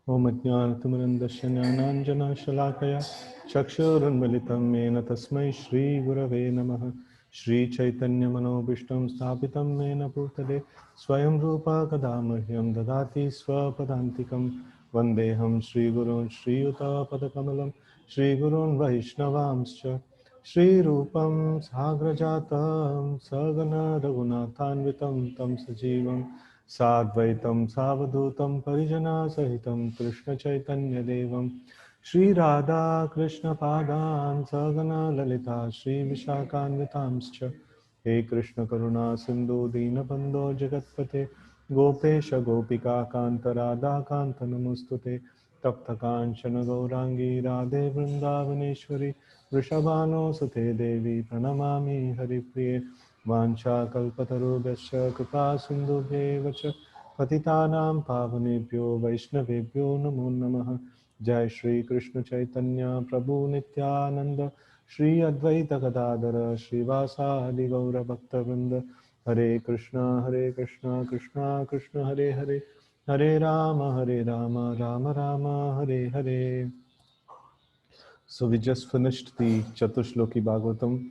Om Ajnanatamrandasya Jnananjana Shalakaya Chakshurunmilitam Mena Tasmai Shri Gurave Namaha Shri Chaitanya Manobishtam Sthapitam Mena Bhutale Swayam Rupa Kadamahyam Dadati Swapadantikam Vandeham Shri Gurun Shri Yuta Padakamalam Shri Gurun Vaishnavamscha Shri Rupam Sagrajatam Sagana Raghunathanvitam Tam Sajivam Sadvaitam Savadutam Parijana Sahitam Krishna Chaitanya Devam Shri Radha Krishna Padan Sagana Lalita Shri Vishakhanvitamscha He Krishna Karuna Sindhu Dinabandho Jagatpate Gopesha Gopika Kanta Radha Kanta Namostute Tapta Kanchana Gaurangi Radhe Vrindavaneshwari Vrishabhano Sute Devi Pranamami Haripriye Vancha kalpatarubhasya kripa sindhubhyeva cha patitanam pavanebhyo vaishnavebhyo namo namaha. Jai Shri Krishna Chaitanya Prabhu Nityananda Shri Advaita Gadadara Shri Vasadi Gaura Bhaktavrinda Hare Krishna Krishna Krishna Hare Hare Hare Rama Rama Rama Hare Hare. So we just finished the Chatushloki Bhagavatam.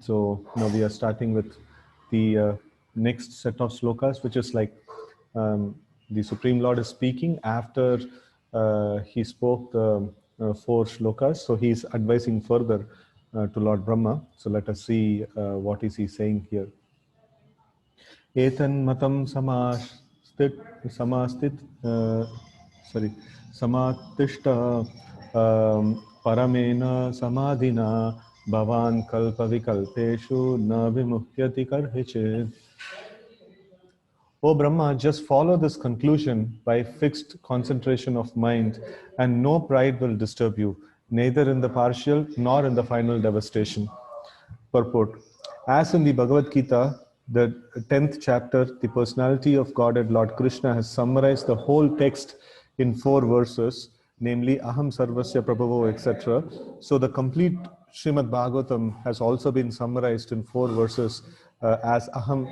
So now we are starting with the next set of slokas, which is like the Supreme Lord is speaking after he spoke the four slokas. So he is advising further to Lord Brahma. So let us see what is he saying here. Etan matam samastit sorry samatishta paramena samadhina bhavan kalpa vikalpeshu na vimuhyati karhichit. O Brahma, just follow this conclusion by fixed concentration of mind, and no pride will disturb you, neither in the partial nor in the final devastation. Purport. As in the Bhagavad Gita, the 10th chapter, the personality of Godhead Lord Krishna has summarized the whole text in 4 verses, namely Aham Sarvasya Prabhavo, etc. So the complete Srimad Bhagavatam has also been summarized in 4 verses as Aham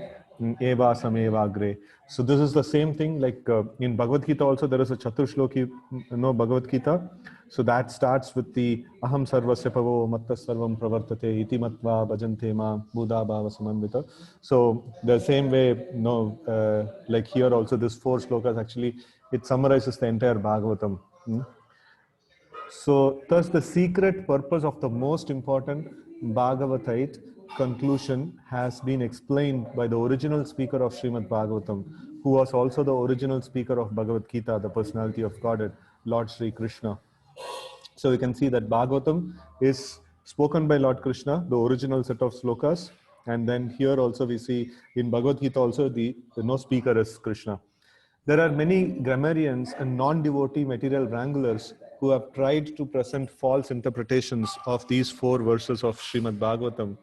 Eva Sameva Agre. So this is the same thing like in Bhagavad Gita also there is a Chatushloki Bhagavad Gita. So that starts with the Aham Sarvasya Pavo Matta Sarvam Pravartate Iti Matva Bhajante Ma Buddha Bhava Samandita. So the same way, like here also this 4 slokas actually it summarizes the entire Bhagavatam. So, thus the secret purpose of the most important Bhagavatate conclusion has been explained by the original speaker of Srimad Bhagavatam, who was also the original speaker of Bhagavad Gita, the personality of Godhead, Lord Sri Krishna. So we can see that Bhagavatam is spoken by Lord Krishna, the original set of slokas, and then here also we see in Bhagavad Gita also the no speaker is Krishna. There are many grammarians and non-devotee material wranglers who have tried to present false interpretations of these 4 verses of Srimad Bhagavatam.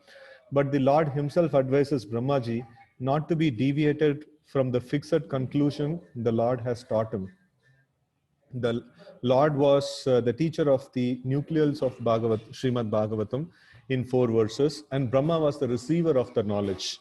But the Lord himself advises Brahmaji not to be deviated from the fixed conclusion the Lord has taught him. The Lord was the teacher of the nucleus of Srimad Bhagavatam in 4 verses, and Brahma was the receiver of the knowledge.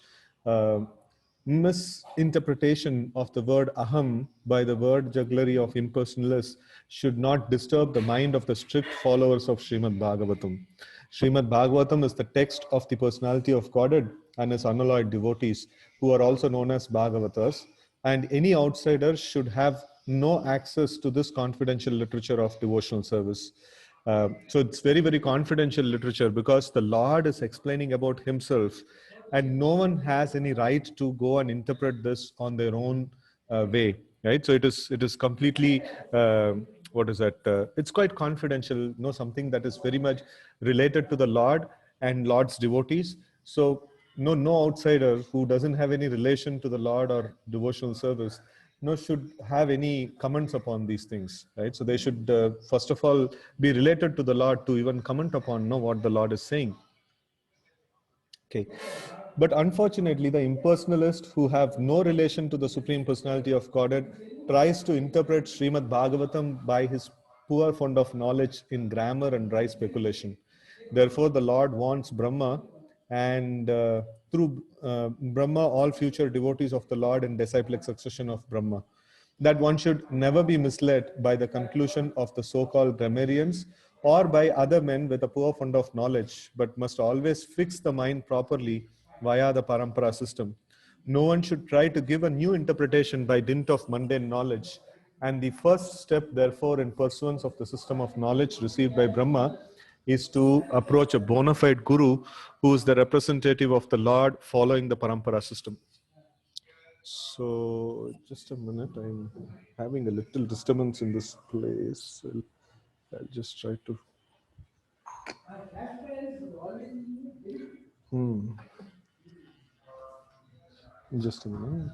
Misinterpretation of the word aham by the word jugglery of impersonalists should not disturb the mind of the strict followers of Srimad Bhagavatam. Srimad Bhagavatam is the text of the personality of Godhead and his unalloyed devotees, who are also known as Bhagavatas, and any outsider should have no access to this confidential literature of devotional service. So it's very, very confidential literature because the Lord is explaining about himself and no one has any right to go and interpret this on their own way, right? So it is completely, what is that? It's quite confidential, something that is very much related to the Lord and Lord's devotees. So no outsider who doesn't have any relation to the Lord or devotional service should have any comments upon these things, right? So they should first of all be related to the Lord to even comment upon what the Lord is saying. Okay, but unfortunately the impersonalist who have no relation to the Supreme Personality of Godhead tries to interpret Srimad Bhagavatam by his poor fund of knowledge in grammar and dry speculation. Therefore the Lord wants Brahma and through Brahma all future devotees of the Lord and disciplic succession of Brahma. that one should never be misled by the conclusion of the so-called grammarians or by other men with a poor fund of knowledge, but must always fix the mind properly via the parampara system. No one should try to give a new interpretation by dint of mundane knowledge. And the first step, therefore, in pursuance of the system of knowledge received by Brahma is to approach a bona fide guru who is the representative of the Lord following the parampara system. So, just a minute, I'm having a little disturbance in this place. I'll just try to. Just a minute.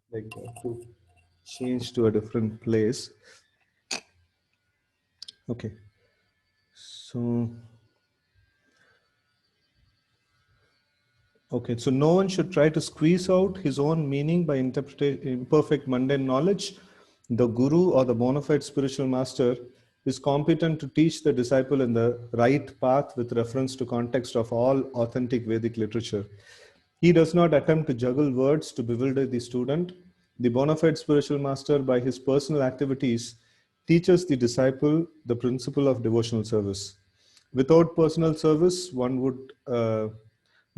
Like to change to a different place. Okay. So, okay. So no one should try to squeeze out his own meaning by imperfect mundane knowledge. The guru or the bona fide spiritual master is competent to teach the disciple in the right path with reference to context of all authentic Vedic literature. He does not attempt to juggle words to bewilder the student. The bona fide spiritual master, by his personal activities, teaches the disciple the principle of devotional service. Without personal service, one would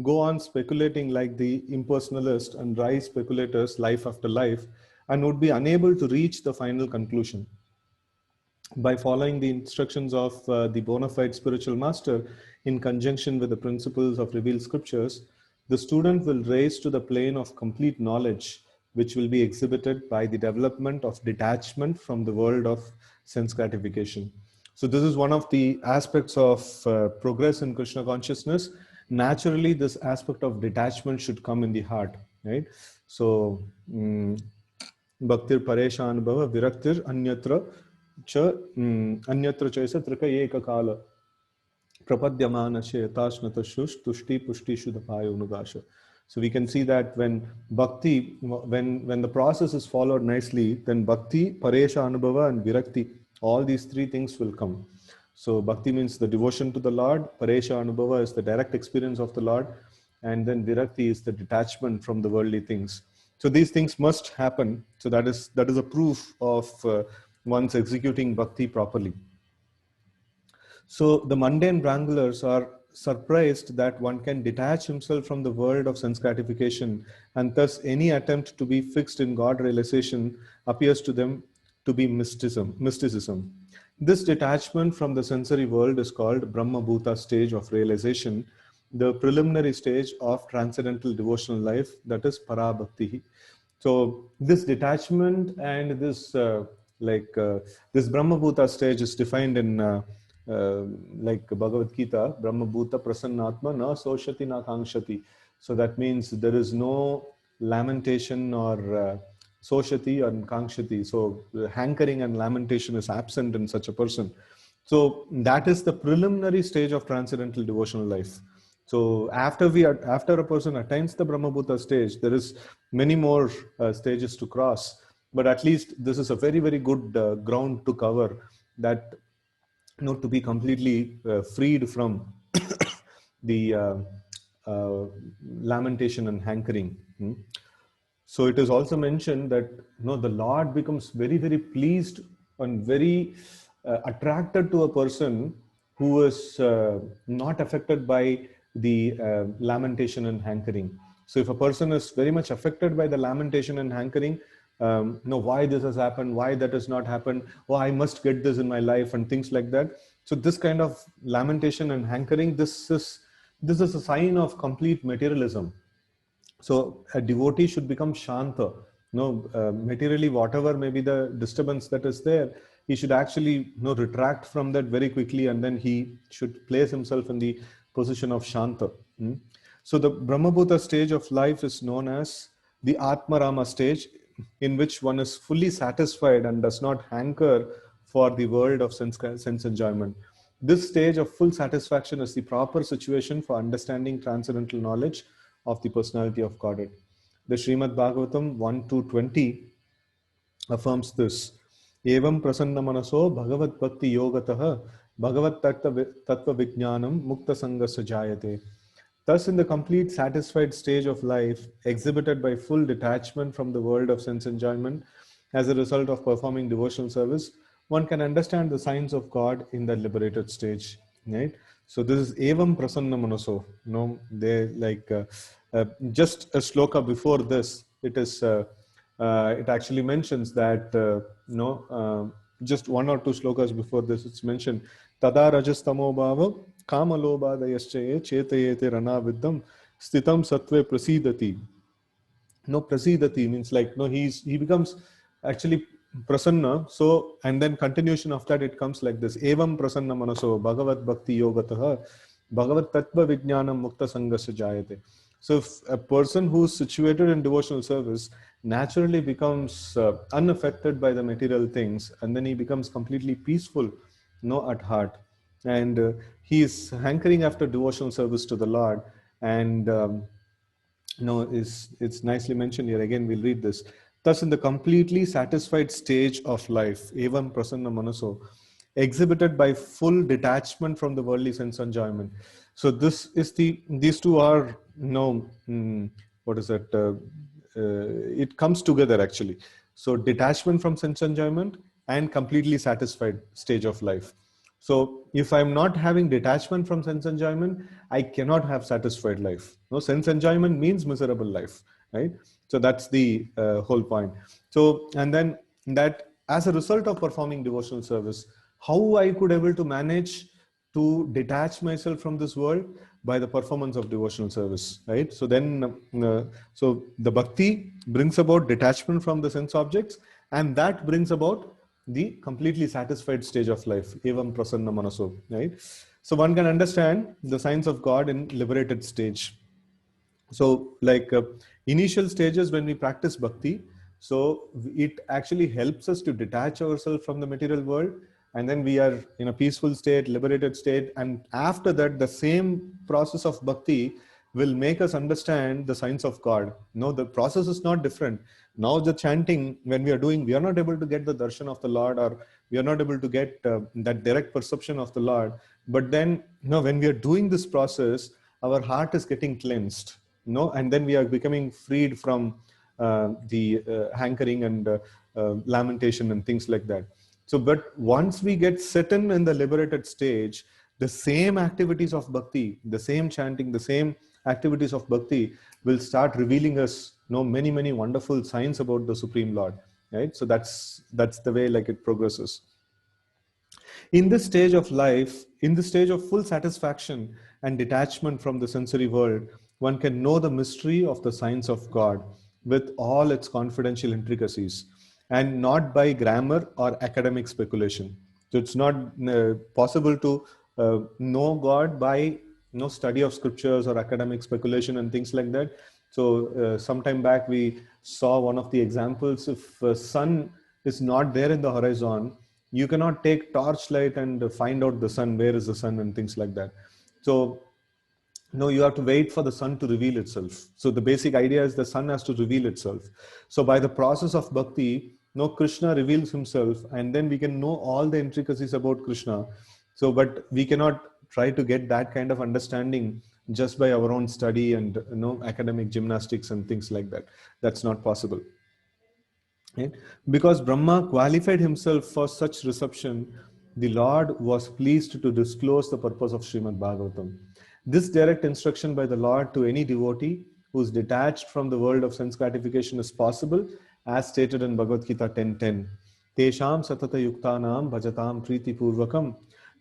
go on speculating like the impersonalist and dry speculators life after life and would be unable to reach the final conclusion. By following the instructions of the bona fide spiritual master in conjunction with the principles of revealed scriptures, the student will raise to the plane of complete knowledge, which will be exhibited by the development of detachment from the world of sense gratification. So this is one of the aspects of progress in Krishna consciousness. Naturally, this aspect of detachment should come in the heart, right? So, Bhaktir Paresha Anubhava Viraktir Anyatra Cha Anyatra Chaisa Trika Eka Kala Prapadyamana Shetashnata Shush Tushti Pushti Shuddhapayo Nugasha. So we can see that when bhakti, when the process is followed nicely, then bhakti, paresha, anubhava, and virakti, all these three things will come. So bhakti means the devotion to the Lord, paresha, anubhava is the direct experience of the Lord, and then virakti is the detachment from the worldly things. So these things must happen. So that is a proof of one's executing bhakti properly. So the mundane wranglers are surprised that one can detach himself from the world of sense gratification, and thus any attempt to be fixed in God realization appears to them to be mysticism. This detachment from the sensory world is called Brahma Bhuta stage of realization, the preliminary stage of transcendental devotional life, that is Parabhakti. So this detachment and this this Brahma Bhuta stage is defined in like Bhagavad Gita, Brahma Bhuta Prasannatma na soshati na kangshati. So that means there is no lamentation or soshati or kangshati. So hankering and lamentation is absent in such a person. So that is the preliminary stage of transcendental devotional life. So after a person attains the Brahma Bhuta stage, there is many more stages to cross. But at least this is a very, very good ground to cover, that to be completely freed from the lamentation and hankering. So it is also mentioned that the Lord becomes very, very pleased and very attracted to a person who is not affected by the lamentation and hankering. So if a person is very much affected by the lamentation and hankering, why this has happened, why that has not happened, oh, I must get this in my life and things like that. So this kind of lamentation and hankering, this is a sign of complete materialism. So a devotee should become shanta. Materially, whatever may be the disturbance that is there, he should actually retract from that very quickly, and then he should place himself in the position of shanta. So the Brahmabhuta stage of life is known as the Atmarama stage, in which one is fully satisfied and does not hanker for the world of sense enjoyment. This stage of full satisfaction is the proper situation for understanding transcendental knowledge of the personality of Godhead. The Srimad Bhagavatam 1 to 20 affirms this. Evam prasanna manaso bhagavat bhakti yogataha bhagavat tattva vijnanam mukta sangasya jayate. Thus, in the complete satisfied stage of life, exhibited by full detachment from the world of sense enjoyment as a result of performing devotional service, one can understand the signs of God in the liberated stage. Right? So, this is Evam Prasanna Manaso. No, they like just a sloka before this. It actually mentions that just one or two slokas before this, it's mentioned tada rajastamo bhava kamalobhadayaschaye chetayete rana viddam stitam sattve prasidati. No, prasidati means like no, he becomes actually prasanna. So and then continuation of that, it comes like this: evam prasanna manaso bhagavat bhakti yogataha bhagavat tattva vijnanam mukta sangasya jayate. So if a person who's situated in devotional service naturally becomes unaffected by the material things, and then he becomes completely peaceful, no, at heart, and he is hankering after devotional service to the Lord, and no, it's nicely mentioned here. Again, we'll read this. Thus, in the completely satisfied stage of life, evam prasanna manaso, exhibited by full detachment from the worldly sense enjoyment. So, these two are what is that? It comes together actually. So, detachment from sense enjoyment and completely satisfied stage of life. So if I'm not having detachment from sense enjoyment, I cannot have satisfied life. No, sense enjoyment means miserable life, right? So that's the whole point. So, and then that as a result of performing devotional service, how I could able to manage to detach myself from this world by the performance of devotional service, right? So then, so the bhakti brings about detachment from the sense objects, and that brings about the completely satisfied stage of life, evam prasanna manaso, right? So one can understand the signs of God in liberated stage. So like initial stages when we practice bhakti, so it actually helps us to detach ourselves from the material world, and then we are in a peaceful state, liberated state, and after that the same process of bhakti will make us understand the signs of God. No, the process is not different. Now the chanting, when we are doing, we are not able to get the darshan of the Lord, or we are not able to get that direct perception of the Lord. But then, when we are doing this process, our heart is getting cleansed, and then we are becoming freed from the hankering and lamentation and things like that. So, but once we get certain in the liberated stage, the same activities of bhakti, the same chanting, the same activities of bhakti will start revealing us, many wonderful signs about the Supreme Lord, right? So that's the way like it progresses. In this stage of life, in the stage of full satisfaction and detachment from the sensory world, one can know the mystery of the science of God with all its confidential intricacies, and not by grammar or academic speculation. So it's not possible to know God by study of scriptures or academic speculation and things like that. So sometime back we saw one of the examples. If sun is not there in the horizon, you cannot take torchlight and find out the sun, where is the sun and things like that. So no, you have to wait for the sun to reveal itself. So the basic idea is the sun has to reveal itself. So by the process of bhakti, Krishna reveals himself, and then we can know all the intricacies about Krishna. So, but we cannot try to get that kind of understanding just by our own study and academic gymnastics and things like that. That's not possible. Right? Because Brahma qualified himself for such reception, the Lord was pleased to disclose the purpose of Srimad Bhagavatam. This direct instruction by the Lord to any devotee who is detached from the world of sense gratification is possible, as stated in Bhagavad Gita 10:10. Tesham satata yuktanam bhajatam priti purvakam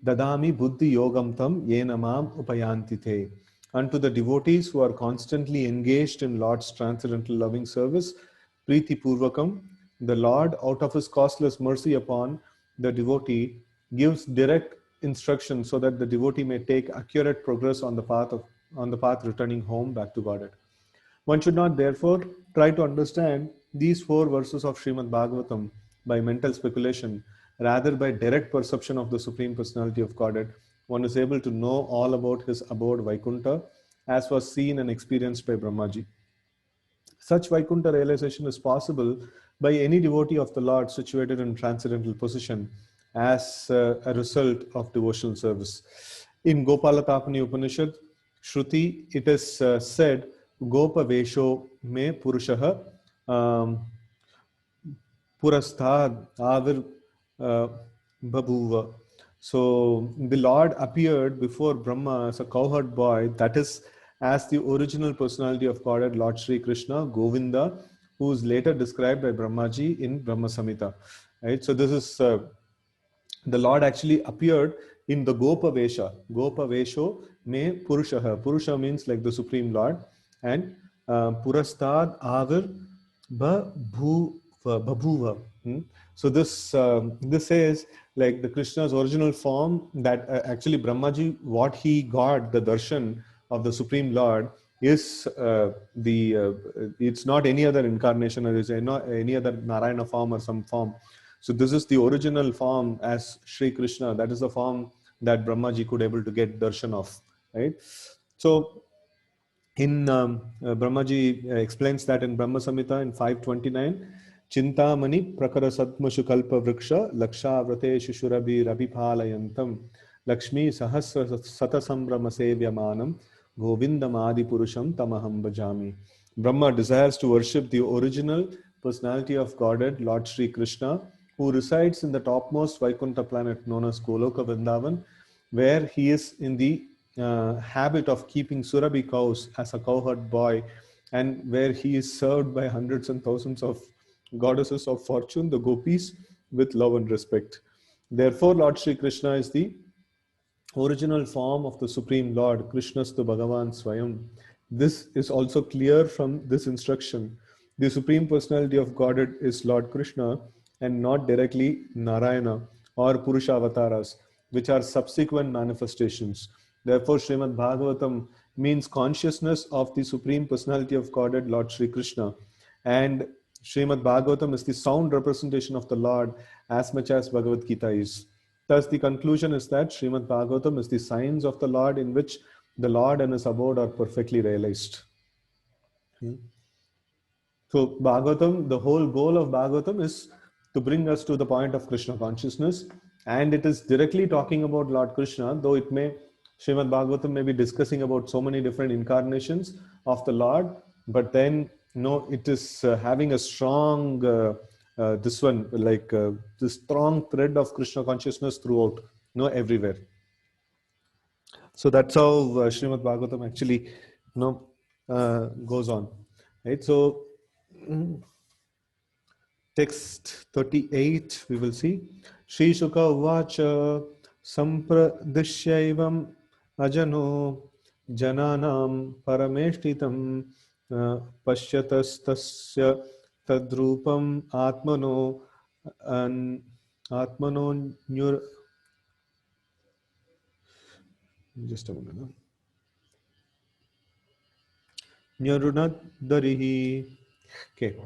dadami buddhi yogam tam yenamam upayanti te. Unto the devotees who are constantly engaged in Lord's transcendental loving service, priti purvakam, the Lord, out of his costless mercy upon the devotee, gives direct instruction so that the devotee may take accurate progress on the path returning home back to Godhead. One should not therefore try to understand these 4 verses of Srimad Bhagavatam by mental speculation. Rather, by direct perception of the Supreme Personality of Godhead, one is able to know all about his abode Vaikuntha, as was seen and experienced by Brahmaji. Such Vaikuntha realization is possible by any devotee of the Lord situated in transcendental position as a result of devotional service. In Gopalatapani Upanishad, Shruti, it is said, Gopa Vesho me Purushaha Purastad Avir Babuva. So the Lord appeared before Brahma as a cowherd boy, that is, as the original personality of Godhead, Lord Sri Krishna, Govinda, who is later described by Brahmaji in Brahma Samhita. Right? So this is the Lord actually appeared in the Gopa Vesha. Gopa Vesho me Purushaha. Purusha means like the Supreme Lord. And Purastad Avir Babhuva. So this says like the Krishna's original form, that actually Brahmaji, what he got, the darshan of the Supreme Lord, is it's not any other incarnation, or is any other Narayana form or some form. So this is the original form as Sri Krishna. That is the form that Brahmaji could able to get darshan of, right? So in Brahmaji explains that in Brahma Samhita in 529, Chintamani prakara satmashu kalpa vriksha laksha vrateshu shurabhi rabipalayantam Lakshmi sahasra satasambrama sevyamanam govindam adi purusham tamaham bhajami. Brahma desires to worship the original personality of Godhead, Lord Sri Krishna, who resides in the topmost Vaikuntha planet known as Goloka Vrindavan, where he is in the habit of keeping Surabhi cows as a cowherd boy, and where he is served by hundreds and thousands of goddesses of fortune, the gopis, with love and respect. Therefore, Lord Sri Krishna is the original form of the Supreme Lord, Krishnastu Bhagavan Swayam. This is also clear from this instruction. The Supreme Personality of Godhead is Lord Krishna and not directly Narayana or Purusha avatars, which are subsequent manifestations. Therefore, Srimad Bhagavatam means consciousness of the Supreme Personality of Godhead, Lord Sri Krishna. And Srimad Bhagavatam is the sound representation of the Lord as much as Bhagavad Gita is. Thus, the conclusion is that Srimad Bhagavatam is the signs of the Lord in which the Lord and his abode are perfectly realized. So, Bhagavatam, the whole goal of Bhagavatam is to bring us to the point of Krishna consciousness, and it is directly talking about Lord Krishna, though it may, Srimad Bhagavatam may be discussing about so many different incarnations of the Lord, but then, it is having a strong this strong thread of Krishna consciousness throughout, everywhere. So that's how Srimad Bhagavatam actually, goes on, right? So text 38, we will see. Shri Shuka Uvacha Sampradishyaivam Ajano Jananam Parameshtitam Pashyatastasya Tadrupam Atmano Atmano Nyur. Just a moment. Nyarunadarihi. Okay.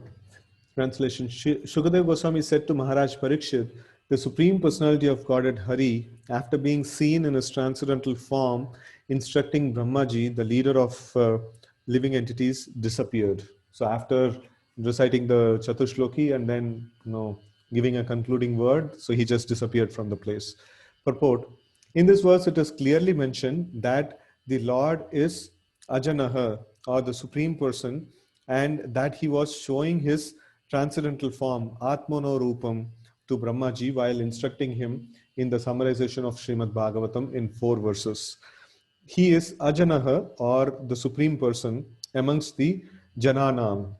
Translation. Shukadev Goswami said to Maharaj Parikshit, the Supreme Personality of Godhead Hari, after being seen in his transcendental form, instructing Brahmaji, the leader of living entities, disappeared. So after reciting the Chatushloki and then giving a concluding word, so he just disappeared from the place. Purport. In this verse, it is clearly mentioned that the Lord is Ajanaha, or the Supreme Person, and that he was showing his transcendental form, Atmano Rupam, to Brahmaji while instructing him in the summarization of Srimad Bhagavatam in 4 verses. He is Ajanaha, or the Supreme Person, amongst the Jananam,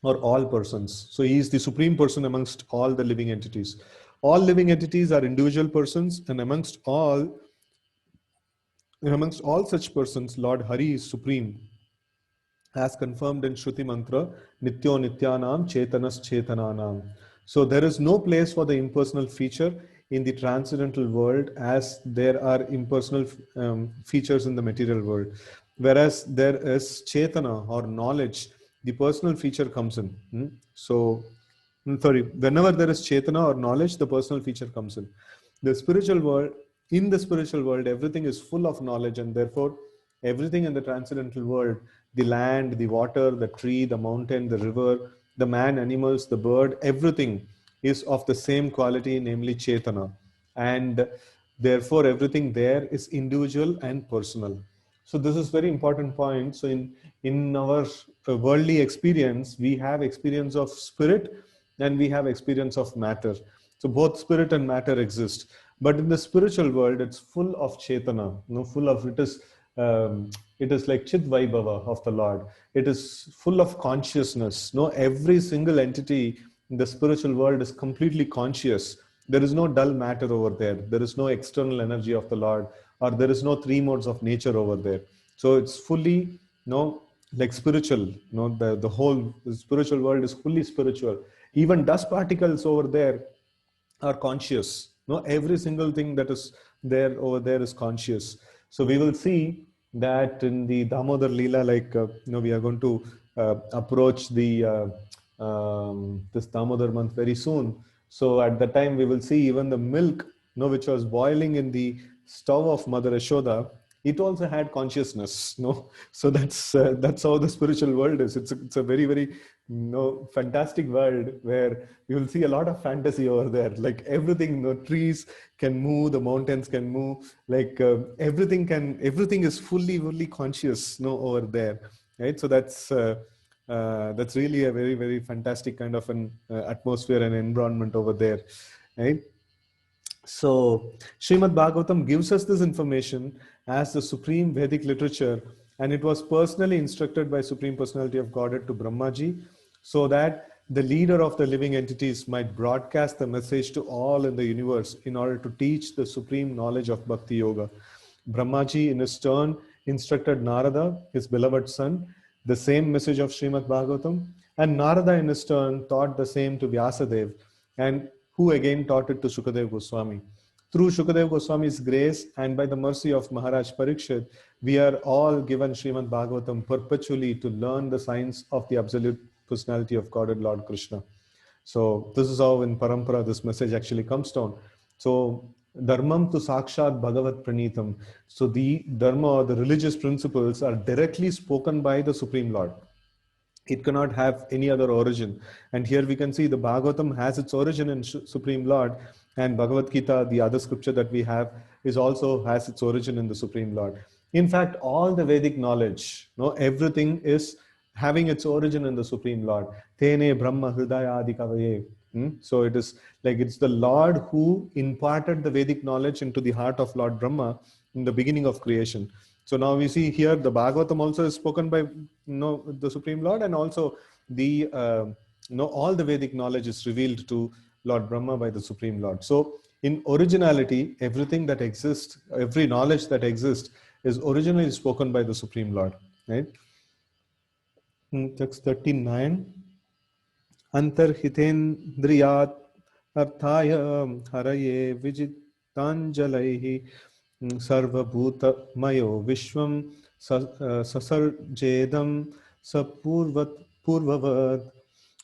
or all persons. So he is the Supreme Person amongst all the living entities. All living entities are individual persons, and amongst all such persons, Lord Hari is supreme, as confirmed in Shruti Mantra, Nityo Nityanam Chetanas Chetananam. So there is no place for the impersonal feature in the transcendental world as there are impersonal features in the material world. Whereas there is Chetana, or knowledge, the personal feature comes in. Whenever there is Chetana or knowledge, the personal feature comes in. In the spiritual world, everything is full of knowledge, and therefore everything in the transcendental world the land, the water, the tree, the mountain, the river, the man, animals, the bird, everything is of the same quality, namely Chetana. And therefore, everything there is individual and personal. So this is very important point. So in our worldly experience, we have experience of spirit and we have experience of matter. So both spirit and matter exist. But in the spiritual world, it's full of Chetana, full of it is like Chit Vaibhava of the Lord. It is full of consciousness. Every single entity in the spiritual world is completely conscious. There is no dull matter over there. There is no external energy of the Lord, or there is no three modes of nature over there. So it's fully, like spiritual. The whole spiritual world is fully spiritual. Even dust particles over there are conscious. Every single thing that is there over there is conscious. So we will see that in the Damodar Leela, like we are going to approach the this Damodar month very soon. So at the time we will see even the milk, which was boiling in the stove of Mother Yashoda, it also had consciousness. So that's how the spiritual world is. It's a very, very fantastic world where you will see a lot of fantasy over there. Like everything, trees can move, the mountains can move, like everything is fully conscious, over there, right? So that's really a very, very fantastic kind of an atmosphere and environment over there, right? So Srimad Bhagavatam gives us this information as the supreme Vedic literature, and it was personally instructed by Supreme Personality of Godhead to Brahmaji, so that the leader of the living entities might broadcast the message to all in the universe in order to teach the supreme knowledge of Bhakti Yoga. Brahmaji in his turn instructed Narada, his beloved son, the same message of Srimad Bhagavatam, and Narada in his turn taught the same to Vyasadeva, and who again taught it to Shukadev Goswami. Through Shukadev Goswami's grace and by the mercy of Maharaj Parikshit, we are all given Srimad Bhagavatam perpetually to learn the science of the absolute personality of Godhead Lord Krishna. So this is how in Parampara this message actually comes down. So Dharmam tu Sakshat Bhagavat Pranitam. So the Dharma or the religious principles are directly spoken by the Supreme Lord. It cannot have any other origin. And here we can see the Bhagavatam has its origin in Supreme Lord, and Bhagavad Gita, the other scripture that we have, is also has its origin in the Supreme Lord. In fact, all the Vedic knowledge, everything is having its origin in the Supreme Lord. Tene Brahma Hridaya Adi Kavaye. So it is like it's the Lord who imparted the Vedic knowledge into the heart of Lord Brahma in the beginning of creation. So now we see here the Bhagavatam also is spoken by the Supreme Lord, and also the all the Vedic knowledge is revealed to Lord Brahma by the Supreme Lord. So in originality, everything that exists, every knowledge that exists, is originally spoken by the Supreme Lord. Right? Text 39. Antarhitendriyat arthaya haraye vijitanjalaihi sarvabhuta mayo vishvam sasarjedam sapurvat.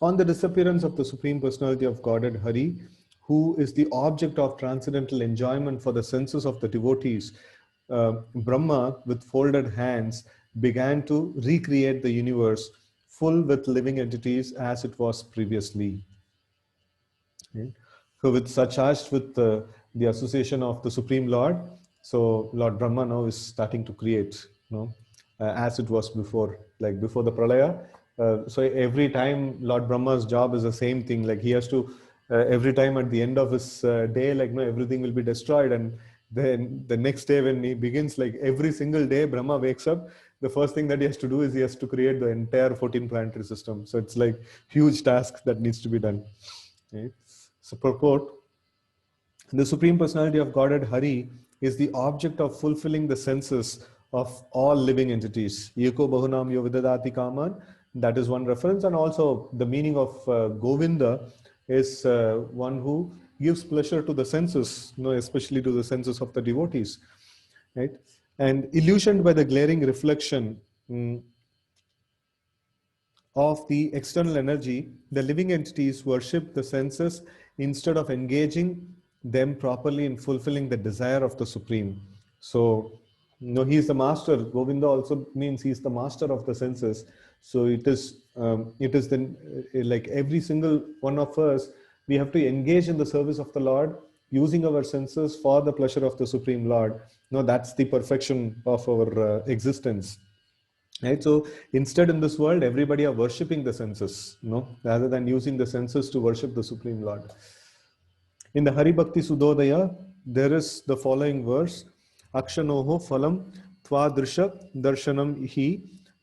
On the disappearance of the Supreme Personality of Godhead Hari, who is the object of transcendental enjoyment for the senses of the devotees, Brahma, with folded hands, began to recreate the universe full with living entities as it was previously. Okay. So with Sachasht, with the association of the Supreme Lord, so Lord Brahma now is starting to create, as it was before, like before the Pralaya. So every time Lord Brahma's job is the same thing, like he has to, every time at the end of his day, like everything will be destroyed, and then the next day when he begins, like every single day Brahma wakes up, the first thing that he has to do is he has to create the entire 14 planetary system. So it's like huge task that needs to be done. Okay. So purport, the Supreme Personality of Godhead Hari is the object of fulfilling the senses of all living entities. Yeko Bahunam Yovidadati Kaman, that is one reference. And also the meaning of Govinda is one who gives pleasure to the senses, especially to the senses of the devotees. Right? And illusioned by the glaring reflection of the external energy, the living entities worship the senses instead of engaging them properly in fulfilling the desire of the Supreme. So No, he is the master. Govinda also means he is the master of the senses. So it is then like every single one of us, we have to engage in the service of the Lord using our senses for the pleasure of the Supreme Lord. No, that's the perfection of our existence. Right? So instead in this world, everybody are worshipping the senses, no, rather than using the senses to worship the Supreme Lord. In the Hari Bhakti Sudodaya, there is the following verse: Akshanoho phalam tvadrisha darshanam hi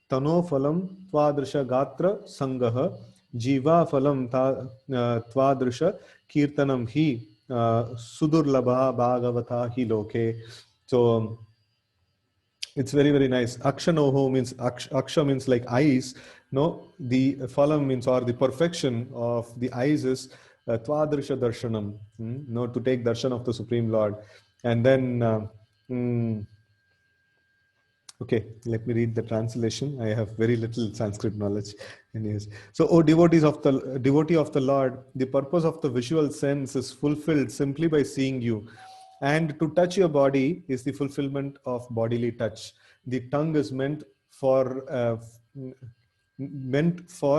tano phalam tvadrisha gatra sangaha jiva phalam tvadrisha kirtanam hi sudurlabha bhagavata hi loke. So it's very, very nice. Akshanoho means, aksha means like eyes. No, the phalam means, or the perfection of the eyes is tvadrisha darshanam. No, to take darshan of the Supreme Lord. And then, okay, let me read the translation. I have very little Sanskrit knowledge. Anyways, so, O devotee of the Lord, the purpose of the visual sense is fulfilled simply by seeing you. And to touch your body is the fulfillment of bodily touch. The tongue is meant for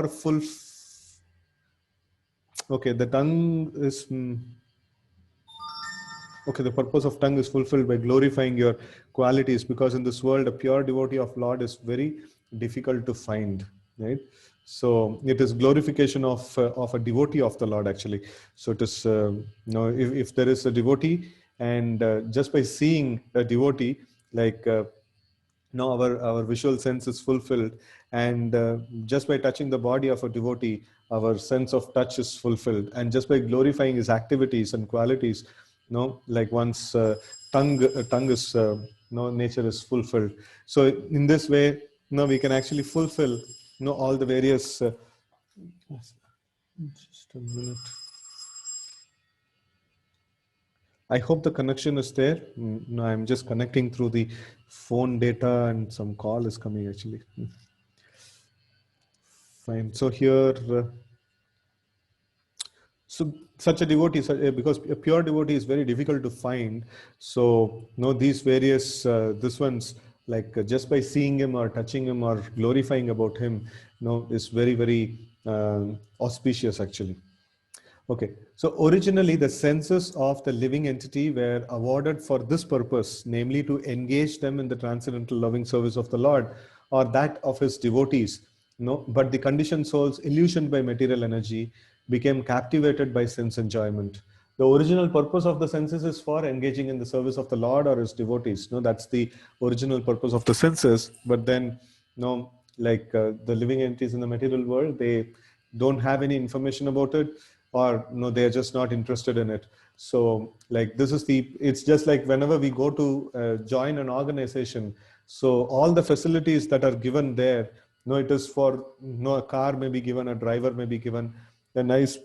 full. Okay, the tongue is. Okay, the purpose of tongue is fulfilled by glorifying your qualities, because in this world, a pure devotee of Lord is very difficult to find, right? So it is glorification of a devotee of the Lord, actually. So it is, if there is a devotee, and just by seeing a devotee, like now our visual sense is fulfilled, and just by touching the body of a devotee, our sense of touch is fulfilled, and just by glorifying his activities and qualities, like one's tongue is nature is fulfilled. So in this way, we can actually fulfill all the various just a minute. I hope the connection is there. No, I'm just connecting through the phone data, and some call is coming actually. Fine. So here, so such a devotee, because a pure devotee is very difficult to find. So these various this ones, like just by seeing him or touching him or glorifying about him, is very, very auspicious actually. Okay, so originally the senses of the living entity were awarded for this purpose, namely to engage them in the transcendental loving service of the Lord, or that of his devotees. But the conditioned souls, illusioned by material energy, became captivated by sense enjoyment. The original purpose of the senses is for engaging in the service of the Lord or his devotees. That's the original purpose of the senses. But then, the living entities in the material world, they don't have any information about it, or they're just not interested in it. So like this is it's just like whenever we go to join an organization, so all the facilities that are given there, it is for a car may be given, a driver may be given, a nice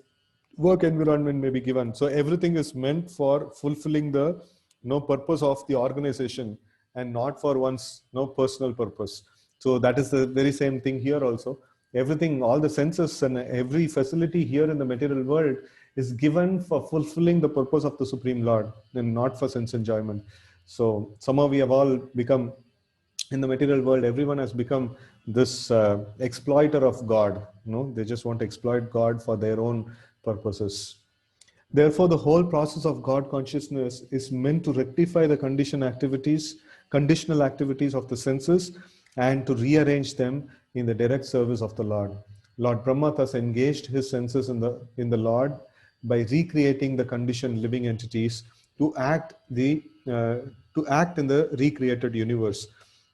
work environment may be given. So everything is meant for fulfilling the purpose of the organization, and not for one's personal purpose. So that is the very same thing here also. Everything, all the senses and every facility here in the material world is given for fulfilling the purpose of the Supreme Lord, and not for sense enjoyment. So somehow we have all become, in the material world, everyone has become this exploiter of God. They just want to exploit God for their own purposes. Therefore, the whole process of God consciousness is meant to rectify the conditional activities of the senses, and to rearrange them in the direct service of the Lord. Lord Brahma thus engaged his senses in the Lord by recreating the conditioned living entities to act in the recreated universe.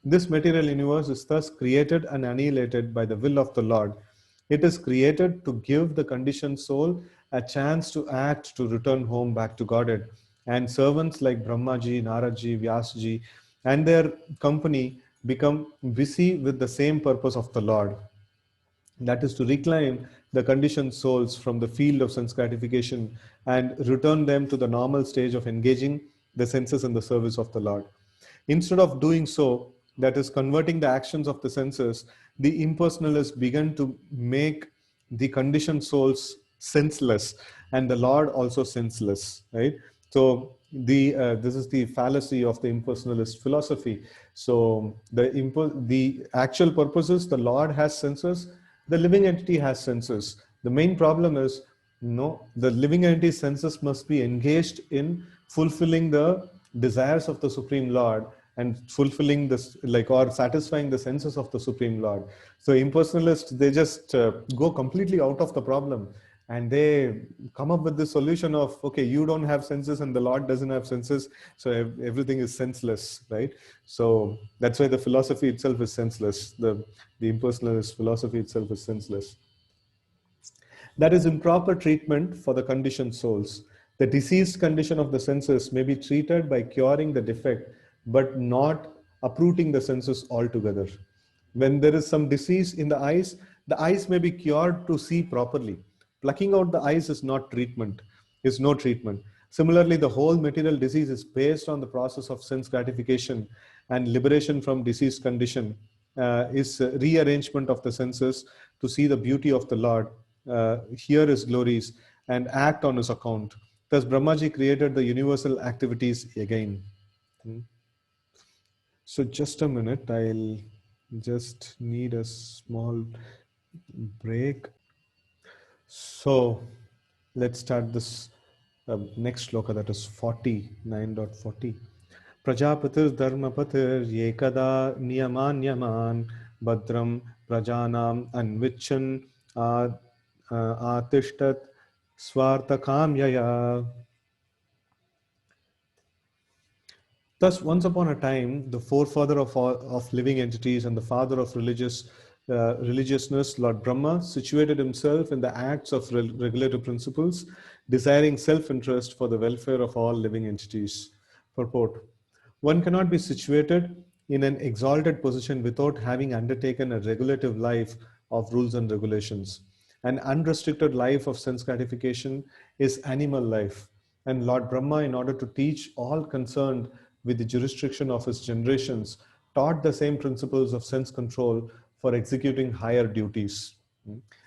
This material universe is thus created and annihilated by the will of the Lord. It is created to give the conditioned soul a chance to act, to return home back to Godhead. And servants like Brahmaji, Naradji, Vyasji, and their company become busy with the same purpose of the Lord. That is to reclaim the conditioned souls from the field of sense gratification and return them to the normal stage of engaging the senses in the service of the Lord. Instead of doing so, that is converting the actions of the senses, the impersonalists began to make the conditioned souls senseless, and the Lord also senseless, right? So this is the fallacy of the impersonalist philosophy. So the actual purpose is the Lord has senses, the living entity has senses. The main problem is, no, the living entity senses must be engaged in fulfilling the desires of the Supreme Lord and fulfilling this, like, or satisfying the senses of the Supreme Lord. So impersonalists, they just go completely out of the problem, and they come up with the solution of, okay, you don't have senses and the Lord doesn't have senses, so everything is senseless, right? So that's why the philosophy itself is senseless. The impersonalist philosophy itself is senseless. That is improper treatment for the conditioned souls. The diseased condition of the senses may be treated by curing the defect, but not uprooting the senses altogether. When there is some disease in the eyes may be cured to see properly. Plucking out the eyes is not treatment, is no treatment. Similarly, the whole material disease is based on the process of sense gratification, and liberation from disease condition is rearrangement of the senses to see the beauty of the Lord, hear his glories, and act on his account. Thus, Brahmaji created the universal activities again. So just a minute, I'll just need a small break. So let's start this next shloka, that is 49.40. Prajapatir dharmapatir yekada niyaman badram prajanam anvichan atishtat swartakamyaya. Thus, once upon a time, the forefather of living entities and the father of religiousness, Lord Brahma, situated himself in the acts of regulative principles, desiring self-interest for the welfare of all living entities. Purport. One cannot be situated in an exalted position without having undertaken a regulative life of rules and regulations. An unrestricted life of sense gratification is animal life. And Lord Brahma, in order to teach all concerned with the jurisdiction of his generations, taught the same principles of sense control for executing higher duties.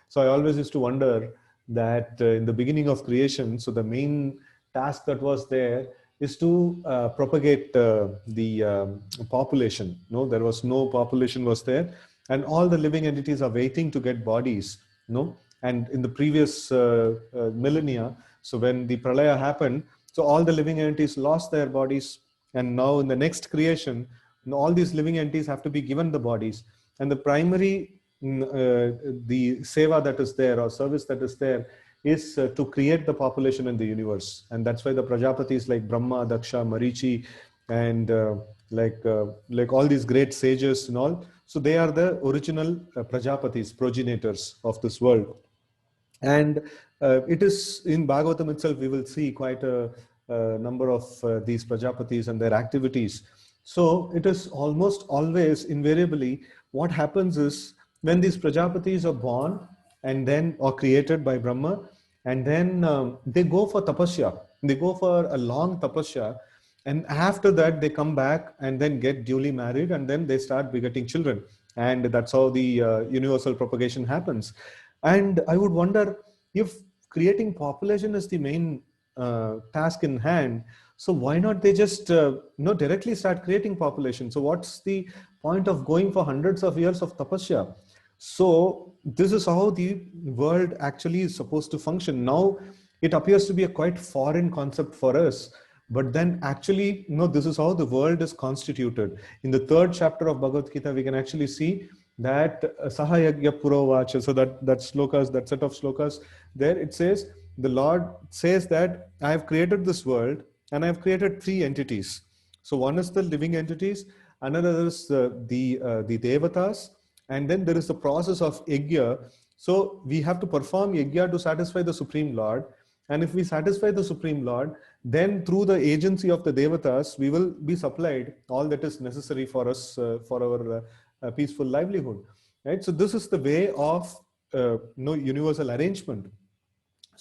So I always used to wonder that in the beginning of creation, so the main task that was there is to propagate the population. No, there was no population was there, and all the living entities are waiting to get bodies. No, and in the previous millennia, so when the pralaya happened, so all the living entities lost their bodies, and now in the next creation, all these living entities have to be given the bodies, and the primary the seva that is there, or service that is there, is to create the population in the universe. And that's why the Prajapatis like Brahma, Daksha, Marichi, and like all these great sages and all, so they are the original Prajapatis, progenitors of this world. And it is in Bhagavatam itself, we will see quite a number of these Prajapatis and their activities. So it is almost always, invariably, what happens is, when these Prajapatis are born and then are created by Brahma, and then they go for tapasya, they go for a long tapasya, and after that they come back and then get duly married, and then they start begetting children, and that's how the universal propagation happens. And I would wonder, if creating population is the main task in hand, so why not they just directly start creating population? So what's the point of going for hundreds of years of tapasya? So this is how the world actually is supposed to function. Now it appears to be a quite foreign concept for us, but then actually, this is how the world is constituted. In the 3rd chapter of Bhagavad Gita, we can actually see that Sahayagya Purovacha, so that slokas, that set of slokas, there it says, the Lord says that I have created this world and I have created 3 entities. So one is the living entities, another is the devatas, and then there is the process of yajna. So we have to perform yajna to satisfy the Supreme Lord. And if we satisfy the Supreme Lord, then through the agency of the devatas, we will be supplied all that is necessary for us, for our peaceful livelihood. Right? So this is the way of universal arrangement.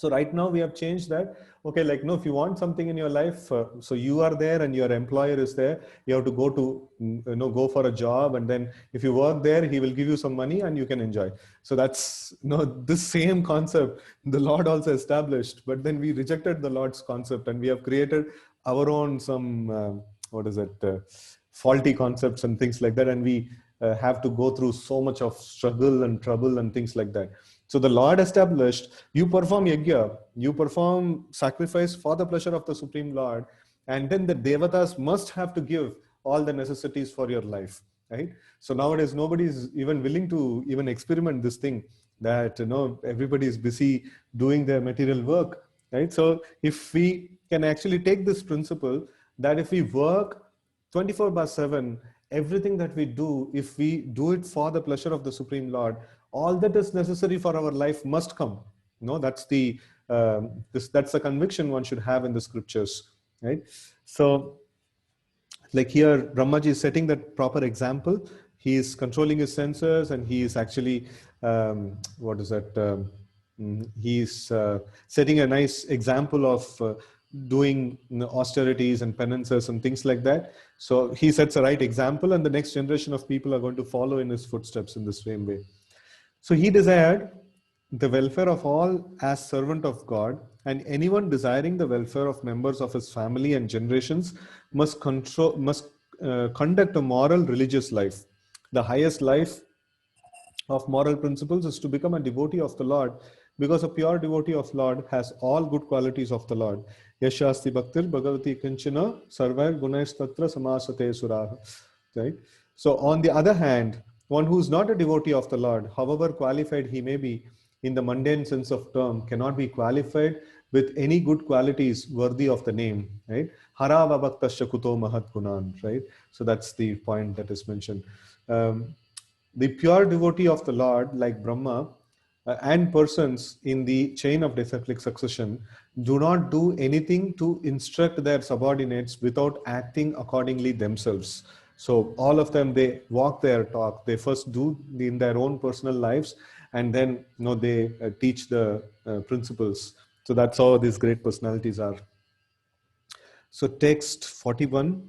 So right now we have changed that. Okay, like, no, if you want something in your life, so you are there and your employer is there. You have to go to, go for a job, and then if you work there, he will give you some money and you can enjoy. So that's, this same concept the Lord also established, but then we rejected the Lord's concept and we have created our own some faulty concepts and things like that, and we have to go through so much of struggle and trouble and things like that. So the Lord established, you perform yajna, you perform sacrifice for the pleasure of the Supreme Lord, and then the devatas must have to give all the necessities for your life, right? So nowadays nobody is even willing to even experiment this thing, that everybody is busy doing their material work, right? So if we can actually take this principle, that if we work 24/7, everything that we do, if we do it for the pleasure of the Supreme Lord, all that is necessary for our life must come. That's that's the conviction one should have in the scriptures, right? So, like here, Brahmaji is setting that proper example. He is controlling his senses, and he is actually he's setting a nice example of doing austerities and penances and things like that. So he sets a right example, and the next generation of people are going to follow in his footsteps in the same way. So he desired the welfare of all as servant of God, and anyone desiring the welfare of members of his family and generations must conduct a moral religious life. The highest life of moral principles is to become a devotee of the Lord, because a pure devotee of Lord has all good qualities of the Lord. Yashasti bhaktir bhagavati kinchana sarvair gunais tatra samasate suraha. Right? So on the other hand, one who is not a devotee of the Lord, however qualified he may be in the mundane sense of term, cannot be qualified with any good qualities worthy of the name, right? Hara vabhaktasya kuto mahat gunan, right? So that's the point that is mentioned. The pure devotee of the Lord, like Brahma, and persons in the chain of disciplic succession, do not do anything to instruct their subordinates without acting accordingly themselves. So all of them, they walk their talk. They first do in their own personal lives, and then they teach the principles. So that's how these great personalities are. So text 41,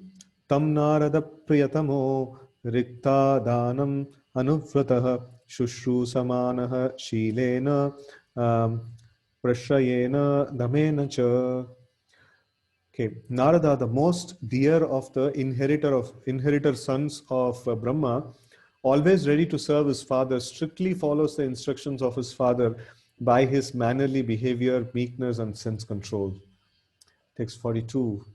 Tam Narada Priyatamo Rikta Danam Anuvratah Shushru Samanaha Shilena Prashrayena Damena Cha. Okay, Narada, the most dear of the inheritor sons of Brahma, always ready to serve his father, strictly follows the instructions of his father by his mannerly behavior, meekness, and sense control. Text 42.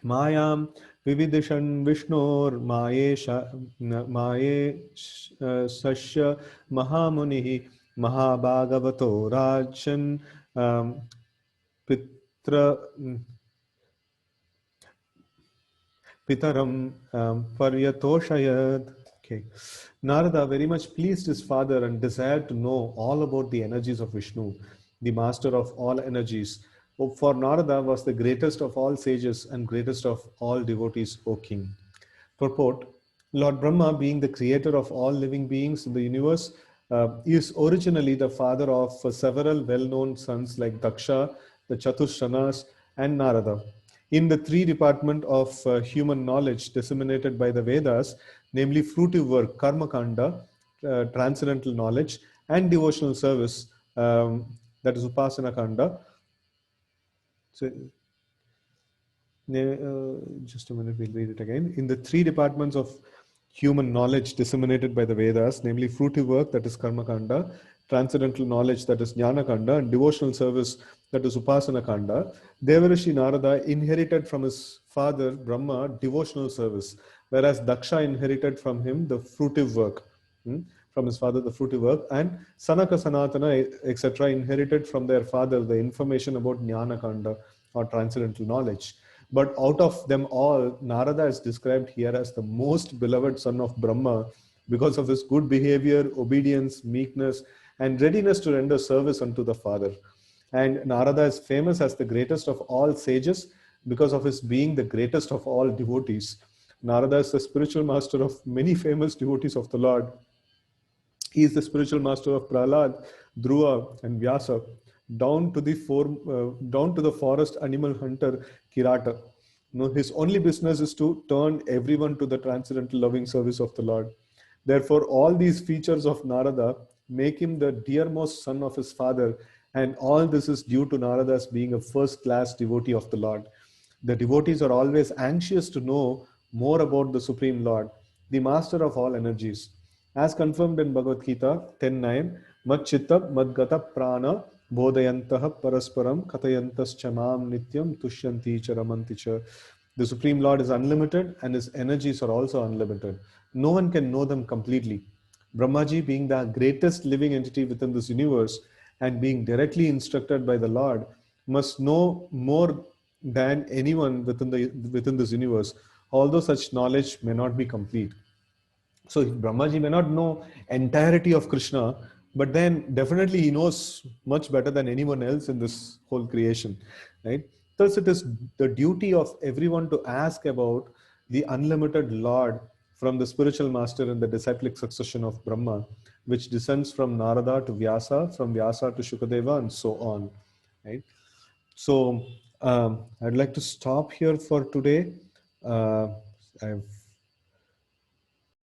Mayam vividishan Vishnor Maye Sasya Mahamunihi Mahabhagavato Rajan Pitra Pitaram Paryatoshayad. Okay. Narada very much pleased his father and desired to know all about the energies of Vishnu, the master of all energies. For Narada was the greatest of all sages and greatest of all devotees, O king. Purport: Lord Brahma, being the creator of all living beings in the universe, is originally the father of several well-known sons like Daksha, the Chatusranas, and Narada. In the three departments of human knowledge disseminated by the Vedas, namely fruitive work, karma kanda, transcendental knowledge, and devotional service, that is upasana kanda. So, just a minute, we'll read it again. In the three departments of human knowledge disseminated by the Vedas, namely fruitive work, that is karma kanda, transcendental knowledge, that is jnana kanda, and devotional service, that is upasana kanda, Devarishi Narada inherited from his father Brahma devotional service, whereas Daksha inherited from him the fruitive work. From his father the fruitive work, and Sanaka, Sanatana, etc. inherited from their father the information about jnana kanda or transcendental knowledge. But out of them all, Narada is described here as the most beloved son of Brahma because of his good behavior, obedience, meekness, and readiness to render service unto the father. And Narada is famous as the greatest of all sages because of his being the greatest of all devotees. Narada is the spiritual master of many famous devotees of the Lord. He is the spiritual master of Prahlad, Dhruva, and Vyasa. down to the forest animal hunter Kirata. No, his only business is to turn everyone to the transcendental loving service of the Lord. Therefore, all these features of Narada make him the dearmost son of his father, and all this is due to Narada's being a first class devotee of the Lord. The devotees are always anxious to know more about the Supreme Lord, the master of all energies. As confirmed in Bhagavad Gita 10:9, Mad Chitta Mad Gata Prana Bodhayantaha Parasparam Katayantas Chamam Nityam Tushyanti Charamanti Cha. The Supreme Lord is unlimited and his energies are also unlimited. No one can know them completely. Brahmaji, being the greatest living entity within this universe and being directly instructed by the Lord, must know more than anyone within this universe, although such knowledge may not be complete. So Brahmaji may not know entirety of Krishna, but then definitely he knows much better than anyone else in this whole creation, right? Thus, it is the duty of everyone to ask about the unlimited Lord from the spiritual master in the disciplic succession of Brahma, which descends from Narada to Vyasa, from Vyasa to Shukadeva, and so on, right? So I'd like to stop here for today. I've